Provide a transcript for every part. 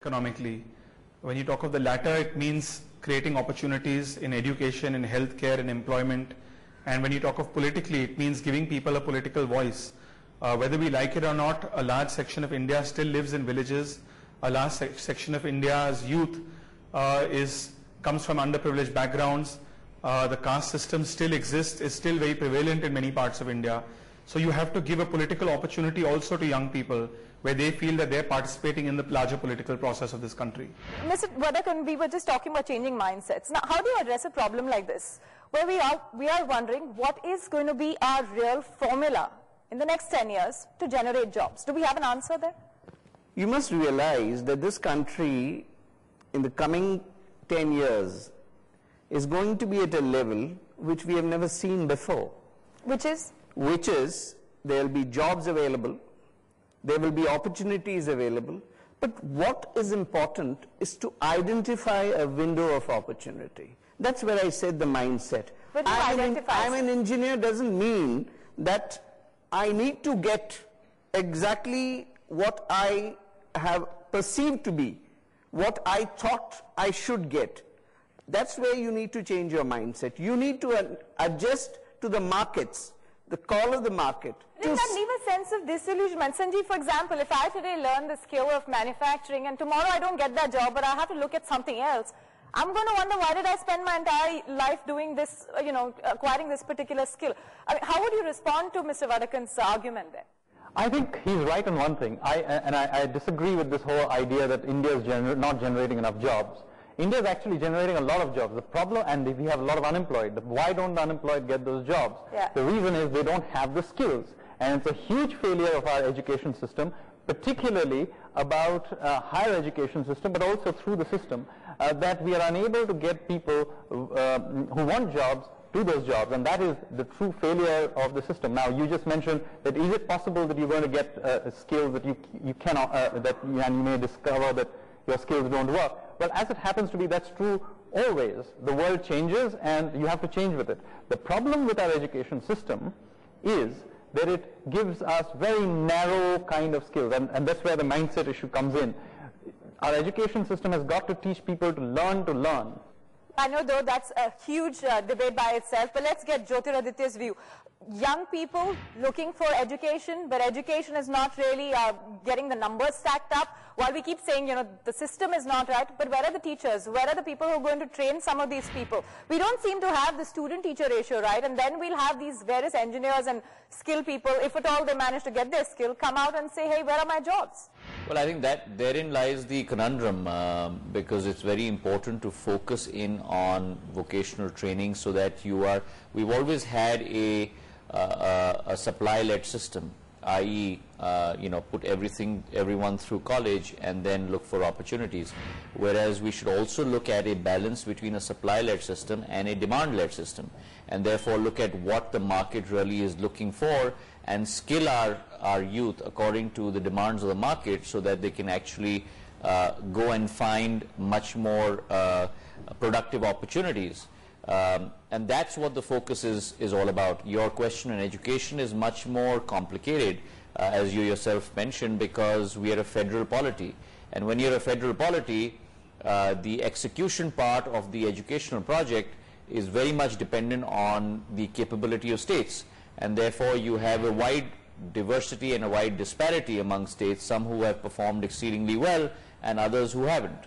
economically. When you talk of the latter, it means creating opportunities in education, in healthcare, in employment. And when you talk of politically, it means giving people a political voice. Whether we like it or not, a large section of India still lives in villages. A large section of India's youth comes from underprivileged backgrounds. The caste system still exists, is still very prevalent in many parts of India. So you have to give a political opportunity also to young people where they feel that they're participating in the larger political process of this country. Mr. Vadakan, we were just talking about changing mindsets. Now, how do you address a problem like this, where we are wondering what is going to be our real formula in the next 10 years to generate jobs? Do we have an answer there? You must realize that this country in the coming 10 years is going to be at a level which we have never seen before. Which is? Which is, there will be jobs available, there will be opportunities available, but what is important is to identify a window of opportunity. That's where I said the mindset. I'm an engineer doesn't mean that I need to get exactly what I have perceived to be, what I thought I should get. That's where you need to change your mindset. You need to adjust to the markets, the call of the market. Does that leave a sense of disillusionment? Sanjeev, for example, if I today learn the skill of manufacturing and tomorrow I don't get that job but I have to look at something else, I'm going to wonder why did I spend my entire life doing this, acquiring this particular skill. I mean, how would you respond to Mr. Vadakan's argument there? I think he's right on one thing. I disagree with this whole idea that India is not generating enough jobs. India is actually generating a lot of jobs. The problem, and we have a lot of unemployed. Why don't the unemployed get those jobs? Yeah. The reason is they don't have the skills. And it's a huge failure of our education system, particularly about higher education system, but also through the system, that we are unable to get people who want jobs to those jobs, and that is the true failure of the system. Now, you just mentioned that is it possible that you're going to get skills that you cannot, and you may discover that your skills don't work. Well, as it happens to be, that's true always. The world changes and you have to change with it. The problem with our education system is that it gives us very narrow kind of skills, and that's where the mindset issue comes in. Our education system has got to teach people to learn to learn. I know, though, that's a huge debate by itself, but let's get Jyotiaditya's view. Young people looking for education, but education is not really getting the numbers stacked up. While we keep saying, the system is not right, but where are the teachers? Where are the people who are going to train some of these people? We don't seem to have the student-teacher ratio, right? And then we'll have these various engineers and skilled people, if at all they manage to get their skill, come out and say, hey, where are my jobs? Well, I think that therein lies the conundrum, because it's very important to focus in on vocational training so that we've always had a supply-led system, i.e., put everyone through college and then look for opportunities. Whereas we should also look at a balance between a supply-led system and a demand-led system, and therefore look at what the market really is looking for and skill our youth according to the demands of the market so that they can actually go and find much more productive opportunities. And that's what the focus is all about. Your question on education is much more complicated, as you yourself mentioned, because we are a federal polity. And when you're a federal polity, the execution part of the educational project is very much dependent on the capability of states. And therefore, you have a wide diversity and a wide disparity among states, some who have performed exceedingly well and others who haven't.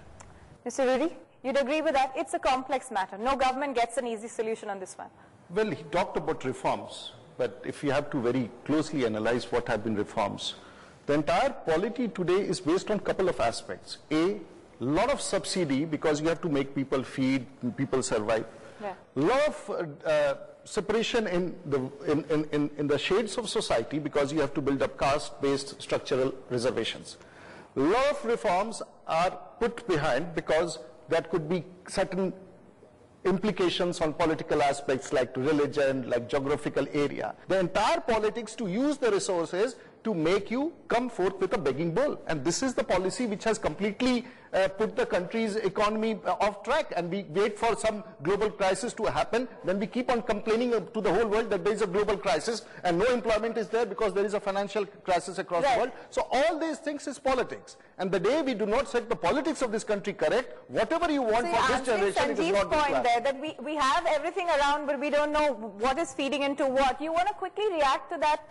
Mr. Rudy? You'd agree with that? It's a complex matter. No government gets an easy solution on this one. Well, he talked about reforms, but if you have to very closely analyze what have been reforms, the entire polity today is based on a couple of aspects. A lot of subsidy because you have to make people feed, people survive. Yeah. A lot of separation in the shades of society because you have to build up caste-based structural reservations. A lot of reforms are put behind because that could be certain implications on political aspects like religion, like geographical area. The entire politics to use the resources to make you come forth with a begging bowl. And this is the policy which has completely put the country's economy off track, and we wait for some global crisis to happen. Then we keep on complaining to the whole world that there is a global crisis and no employment is there because there is a financial crisis across the world. So all these things is politics. And the day we do not set the politics of this country correct, whatever you want for this generation, it is not point there that we have everything around, but we don't know what is feeding into what. You want to quickly react to that,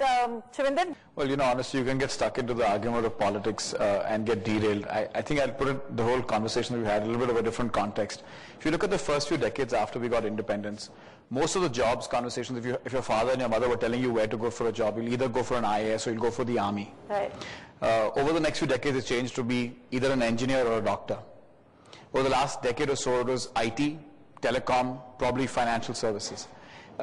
Shivinder? Well, you know, honestly, you can get stuck into the argument of politics and get derailed. I think I'll put the whole conversation that we had in a little bit of a different context. If you look at the first few decades after we got independence, most of the jobs conversations, if your father and your mother were telling you where to go for a job, you'll either go for an IAS or you'll go for the army. Right. Over the next few decades, it changed to be either an engineer or a doctor. Over the last decade or so, it was IT, telecom, probably financial services.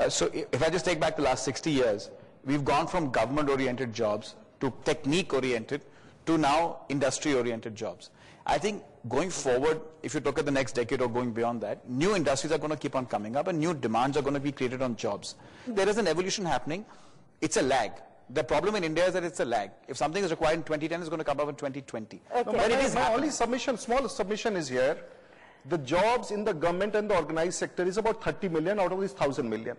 So if I just take back the last 60 years, we've gone from government-oriented jobs to technique-oriented to now industry-oriented jobs. I think going forward, if you look at the next decade or going beyond that, new industries are going to keep on coming up and new demands are going to be created on jobs. There is an evolution happening. It's a lag. The problem in India is that it's a lag. If something is required in 2010, it's going to come up in 2020. Okay. No, but it is my only submission, small submission is here. The jobs in the government and the organized sector is about 30 million out of this 1,000 million.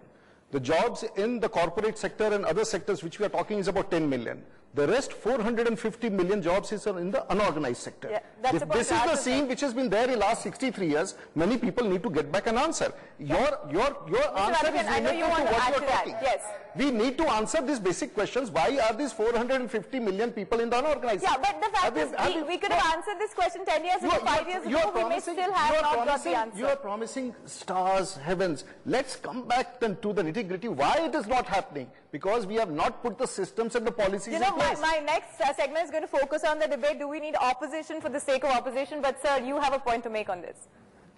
The jobs in the corporate sector and other sectors which we are talking is about 10 million. The rest 450 million jobs is in the unorganized sector. Yeah, this is the scene which has been there in the last 63 years. Many people need to get back an answer. Your answer is limited to what you are talking. Yes. We need to answer these basic questions. Why are these 450 million people in the unorganized sector? Yeah, but the fact is we could have answered this question 10 years ago, 5 years ago. We may still have not got the answer. You are promising stars, heavens. Let's come back then to the nitty-gritty. Why it is not happening? Because we have not put the systems and the policies in place. My next segment is going to focus on the debate. Do we need opposition for the sake of opposition? But sir, you have a point to make on this.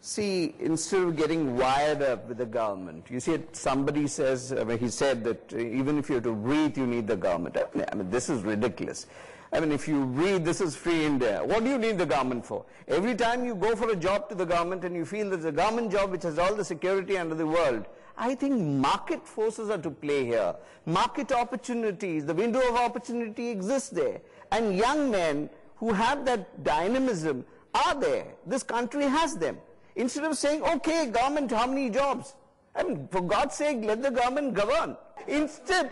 See, instead of getting wired up with the government, you see, somebody says, I mean, he said that even if you have to breathe, you need the government. I mean, this is ridiculous. I mean, if you read, this is free India. What do you need the government for? Every time you go for a job to the government and you feel there's a government job which has all the security under the world, I think market forces are to play here. Market opportunities, the window of opportunity exists there. And young men who have that dynamism are there. This country has them. Instead of saying, okay, government, how many jobs? I mean, for God's sake, let the government govern. Instead,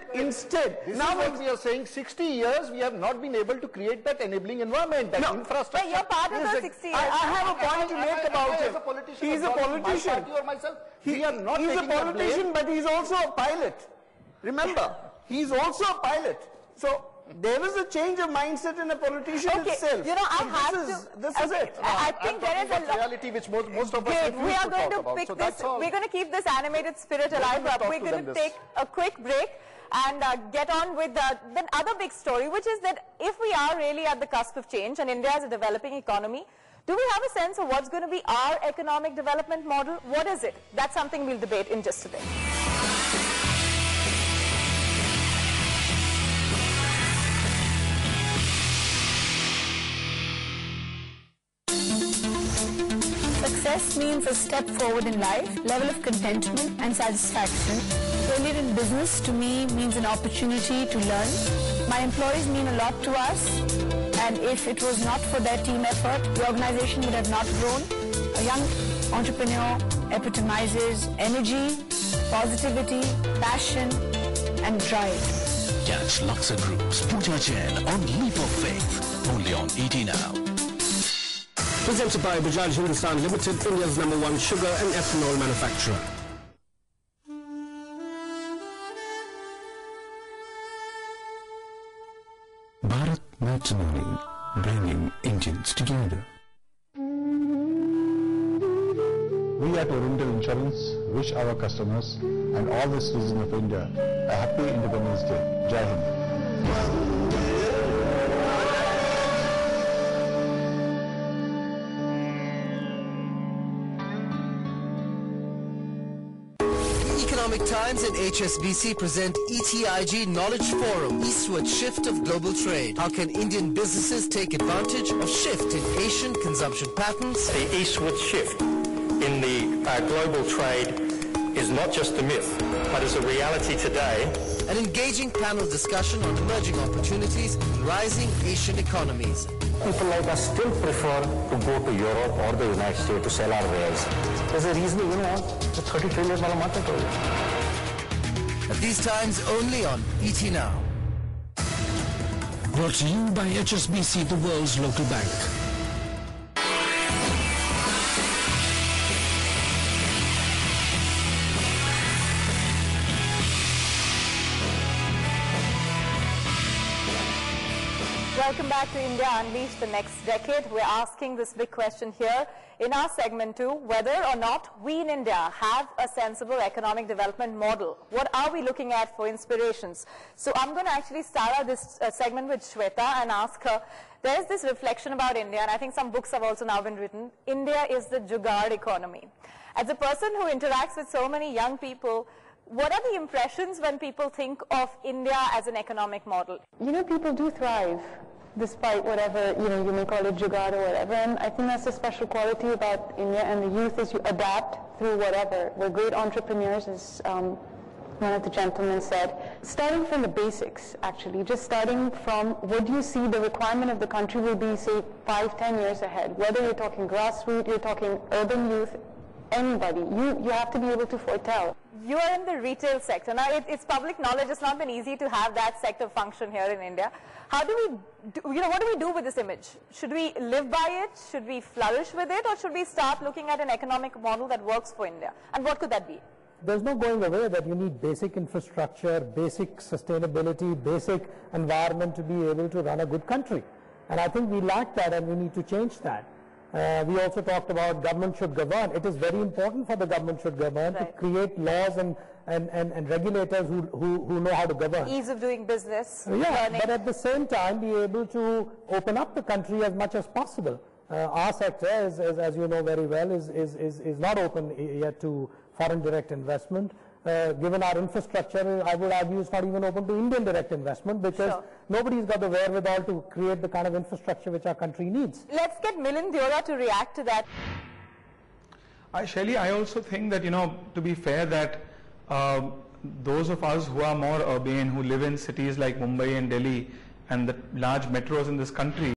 now what we are saying, 60 years we have not been able to create that enabling environment, that infrastructure. But you're part of those 60 years. I have a point to make about him. He's a politician. He's a politician, but he's also a pilot. Remember, he's also a pilot. So there is a change of mindset in a politician itself. You know, this is it. I think there is a reality which most of us we are going to pick this. We're going to keep this animated spirit alive. We're going to take a quick break and get on with the other big story, which is that if we are really at the cusp of change and India is a developing economy, do we have a sense of what's going to be our economic development model? What is it? That's something we'll debate in just a bit. Success means a step forward in life, level of contentment and satisfaction. Failure in business to me means an opportunity to learn. My employees mean a lot to us, and if it was not for their team effort, the organization would have not grown. A young entrepreneur epitomizes energy, positivity, passion and drive. Catch Luxor Group's Raj Jain on Leap of Faith, only on ET Now. Presented by Bajaj Hindustan Limited, India's #1 sugar and ethanol manufacturer. Bharat Matrimony, bringing Indians together. We at Oriental Insurance wish our customers and all the citizens of India a happy Independence Day. Jai Hind. Economic Times and HSBC present ETIG Knowledge Forum, Eastward Shift of Global Trade. How can Indian businesses take advantage of shift in Asian consumption patterns? The eastward shift in the global trade is not just a myth, but is a reality today. An engaging panel discussion on emerging opportunities in rising Asian economies. people like us still prefer to go to Europe or the United States to sell our wares. There's a reason, you know, the 30 trillion market. At these times only on ET Now. Brought to you by HSBC, the world's local bank. Welcome back to India Unleashed, the next decade. We're asking this big question here in our segment 2, whether or not we in India have a sensible economic development model. What are we looking at for inspirations? So I'm going to actually start out this segment with Shweta and ask her, there's this reflection about India, and I think some books have also now been written. India is the jugaad economy. As a person who interacts with so many young people, what are the impressions when people think of India as an economic model? You know, people do thrive despite whatever, you may call it jugaad or whatever. And I think that's a special quality about India and the youth is you adapt through whatever. We're great entrepreneurs, as one of the gentlemen said. Starting from the basics, actually, just starting from what do you see the requirement of the country will be, say, 5-10 years ahead. Whether you're talking grassroots, you're talking urban youth, anybody, you have to be able to foretell. You are in the retail sector. Now, it's public knowledge. It's not been easy to have that sector function here in India. How do we, what do we do with this image? Should we live by it? Should we flourish with it? Or should we start looking at an economic model that works for India? And what could that be? There's no going away that you need basic infrastructure, basic sustainability, basic environment to be able to run a good country. And I think we lack that and we need to change that. We also talked about government should govern. It is very important for the government should govern to create laws and regulators who know how to govern. Ease of doing business. Yeah, but at the same time be able to open up the country as much as possible. Our sector, as you know very well, is not open yet to foreign direct investment. Given our infrastructure, I would argue it's not even open to Indian direct investment because nobody's got the wherewithal to create the kind of infrastructure which our country needs. Let's get Milind Deora to react to that. Shaili, I also think that, to be fair, that those of us who are more urban, who live in cities like Mumbai and Delhi and the large metros in this country,